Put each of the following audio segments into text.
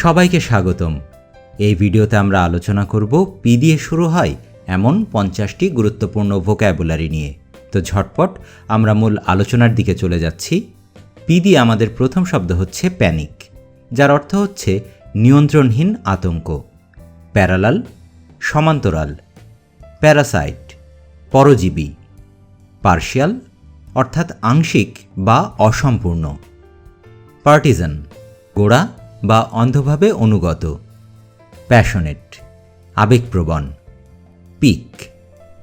সবাইকে স্বাগতম। এই ভিডিওতে আমরা আলোচনা করব পি দিয়ে শুরু হয় এমন 50টি গুরুত্বপূর্ণ ভোক্যাবুলারি নিয়ে। তো ঝটপট আমরা মূল আলোচনার দিকে চলে যাচ্ছি। পি দিয়ে আমাদের প্রথম শব্দ হচ্ছে প্যানিক, যার অর্থ হচ্ছে নিয়ন্ত্রণহীন আতঙ্ক। প্যারালাল সমান্তরাল, প্যারাসাইট পরজীবী, পার্শিয়াল অর্থাৎ আংশিক বা অসম্পূর্ণ, পার্টিজান গোড়া বা অন্ধভাবে অনুগত, প্যাশনেট আবেগপ্রবণ, পিক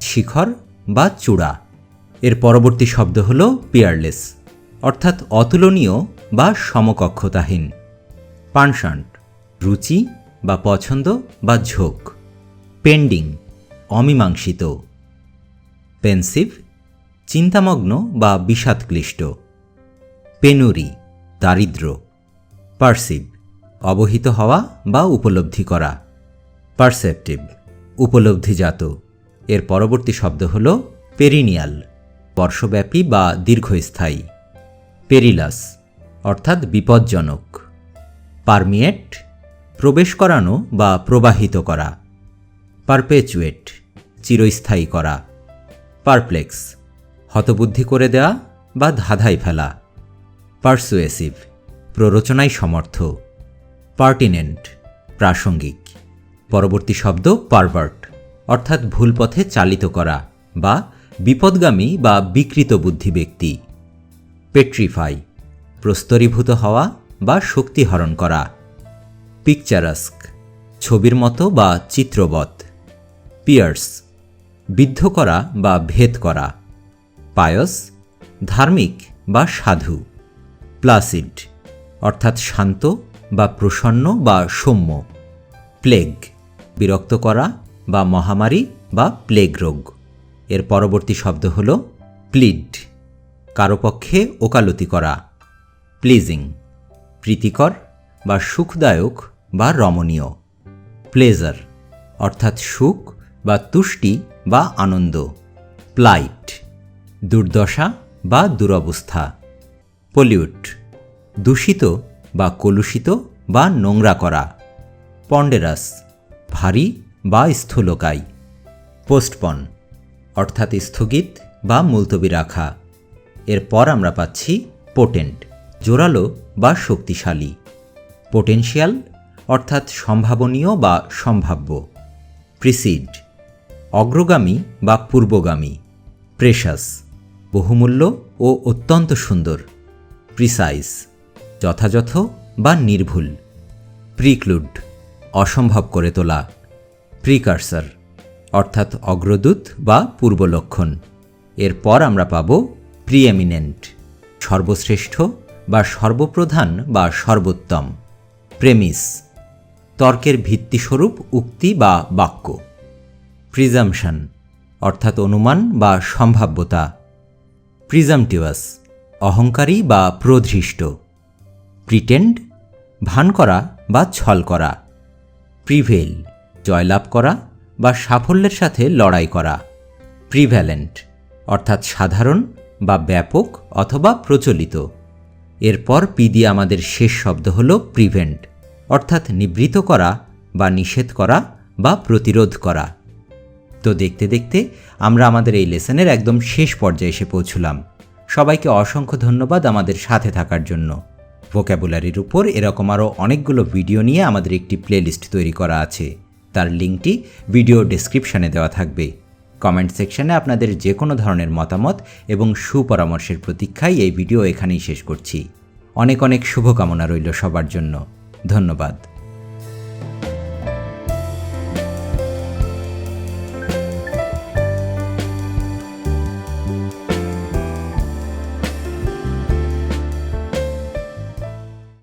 শিখর বা চূড়া। এর পরবর্তী শব্দ হল পিয়ারলেস অর্থাৎ অতুলনীয় বা সমকক্ষতাহীন, পানশান্ট রুচি বা পছন্দ বা ঝোঁক, পেন্ডিং অমীমাংসিত, পেনসিভ চিন্তামগ্ন বা বিষাদক্লিষ্ট, পেনুরি দারিদ্র্য, পারসিভ অবহিত হওয়া বা উপলব্ধি করা, পারসেপটিভ উপলব্ধিজাত। এর পরবর্তী শব্দ হল পেরিনিয়াল বর্ষব্যাপী বা দীর্ঘস্থায়ী, পেরিলাস অর্থাৎ বিপজ্জনক, পারমিয়েট প্রবেশ করানো বা প্রবাহিত করা, পারপেচুয়েট চিরস্থায়ী করা, পারপ্লেক্স হতবুদ্ধি করে দেওয়া বা ধাঁধায় ফেলা, পারসুয়েসিভ প্ররোচনায় সমর্থ, পার্টিনেন্ট প্রাসঙ্গিক। পরবর্তী শব্দ পারভার্ট অর্থাৎ ভুল পথে চালিত করা বা বিপদগামী বা বিকৃত বুদ্ধি ব্যক্তি, পেট্রিফাই প্রস্তরীভূত হওয়া বা শক্তিহরণ করা, পিকচারাস্ক ছবির মতো বা চিত্রবৎ, পিয়ার্স বিদ্ধ করা বা ভেদ করা, পায়স ধার্মিক বা সাধু, প্লাসিড অর্থাৎ শান্ত বা প্রসন্ন বা সৌম্য, প্লেগ বিরক্ত করা বা মহামারী বা প্লেগ রোগ। এর পরবর্তী শব্দ হল প্লিড কারো পক্ষে ওকালতি করা, প্লিজিং প্রীতিকর বা সুখদায়ক বা রমণীয়, প্লেজার অর্থাৎ সুখ বা তুষ্টি বা আনন্দ, প্লাইট দুর্দশা বা দুরবস্থা, পলিউট দূষিত বা কলুষিত বা নোংরা করা, পন্ডেরাস ভারী বা স্থূলকায়, পোস্টপন অর্থাৎ স্থগিত বা মুলতবি রাখা। এরপর আমরা পাচ্ছি পোটেন্ট জোরালো বা শক্তিশালী, পোটেনশিয়াল অর্থাৎ সম্ভাবনীয় বা সম্ভাব্য, প্রিসিড অগ্রগামী বা পূর্বগামী, প্রেশাস বহুমূল্য ও অত্যন্ত সুন্দর, প্রিসাইজ যথাযথ বা নির্ভুল, প্রিক্লুড অসম্ভব করে তোলা, প্রিকার্সার অর্থাৎ অগ্রদূত বা পূর্বলক্ষণ। এরপর আমরা পাব প্রিএমিনেন্ট সর্বশ্রেষ্ঠ বা সর্বপ্রধান বা সর্বোত্তম, প্রেমিস তর্কের ভিত্তিস্বরূপ উক্তি বা বাক্য, প্রিজামশন অর্থাৎ অনুমান বা সম্ভাব্যতা, প্রিজামটিভাস অহংকারী বা প্রধৃষ্ট, প্রিটেন্ড ভান করা বা ছল করা, প্রিভেল জয়লাভ করা বা সাফল্যের সাথে লড়াই করা, প্রিভ্যালেন্ট অর্থাৎ সাধারণ বা ব্যাপক অথবা প্রচলিত। এরপর পি দিয়ে আমাদের শেষ শব্দ হল প্রিভেন্ট অর্থাৎ নিবৃত করা বা নিষেধ করা বা প্রতিরোধ করা। তো দেখতে দেখতে আমরা আমাদের এই লেসনের একদম শেষ পর্যায়ে এসে পৌঁছলাম। সবাইকে অসংখ্য ধন্যবাদ আমাদের সাথে থাকার জন্য। ভোক্যাবুলারির উপর এরকম আরও অনেকগুলো ভিডিও নিয়ে আমাদের একটি প্লেলিস্ট তৈরি করা আছে, তার লিঙ্কটি ভিডিও ডেসক্রিপশানে দেওয়া থাকবে। কমেন্ট সেকশনে আপনাদের যে কোনো ধরনের মতামত এবং সুপরামর্শের প্রতীক্ষায় এই ভিডিও এখানেই শেষ করছি। অনেক অনেক শুভকামনা রইল সবার জন্য। ধন্যবাদ।